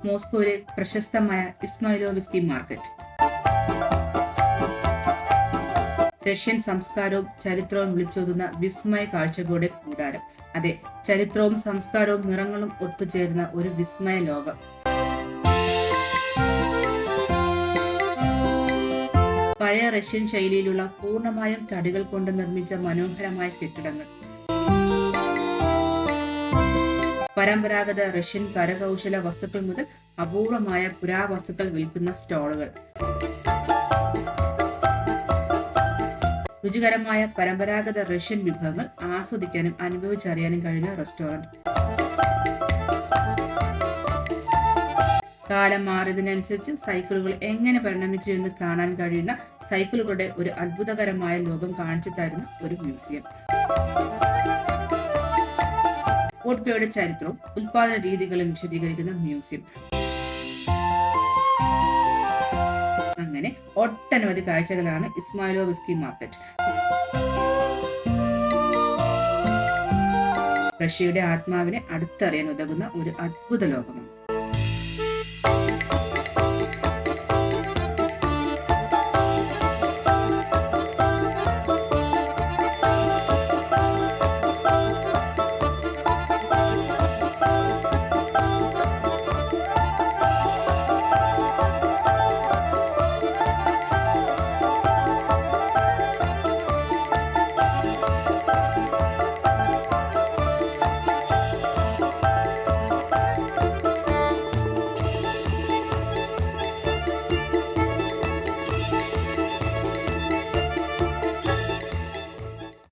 മോസ്കോയിലെ പ്രശസ്തമായ ഇസ്മൈലോവിസ്കി market. Russian സംസ്കാരവും ചരിത്രവും വിളിച്ചോതുന്ന വിസ്മയ കാഴ്ചകളുടെ കൂടാരം. അതെ, ചരിത്രവും സംസ്കാരവും നിറങ്ങളും ഒത്തുചേരുന്ന ഒരു വിസ്മയ ലോകം. പഴയ റഷ്യൻ ശൈലിയിലുള്ള പൂർണ്ണമായും തടികൾ കൊണ്ട് നിർമ്മിച്ച മനോഹരമായ കെട്ടിടങ്ങൾ, പരമ്പരാഗത റഷ്യൻ കരകൗശല വസ്തുക്കൾ മുതൽ അപൂർവമായ പുരാവസ്തുക്കൾ വിൽക്കുന്ന സ്റ്റോളുകൾ, രുചികരമായ പരമ്പരാഗത റഷ്യൻ വിഭവങ്ങൾ ആസ്വദിക്കാനും അനുഭവിച്ചറിയാനും കഴിയുന്ന റെസ്റ്റോറന്റ്. കാലം മാറിയതിനനുസരിച്ച് സൈക്കിളുകൾ എങ്ങനെ പരിണമിച്ചു എന്ന് കാണാൻ കഴിയുന്ന സൈക്കിളുകളുടെ ഒരു അത്ഭുതകരമായ ലോകം കാണിച്ചു തരുന്ന ഒരു മ്യൂസിയം. വോഡ്കയുടെ ചരിത്രവും ഉൽപാദന രീതികളും വിശദീകരിക്കുന്ന മ്യൂസിയം. അങ്ങനെ ഒട്ടനവധി കാഴ്ചകളാണ് ഇസ്മൈലോവിസ്കി മാർക്കറ്റ്. റഷ്യയുടെ ആത്മാവിനെ അടുത്തറിയാൻ ഉതകുന്ന ഒരു അത്ഭുത ലോകമാണ്.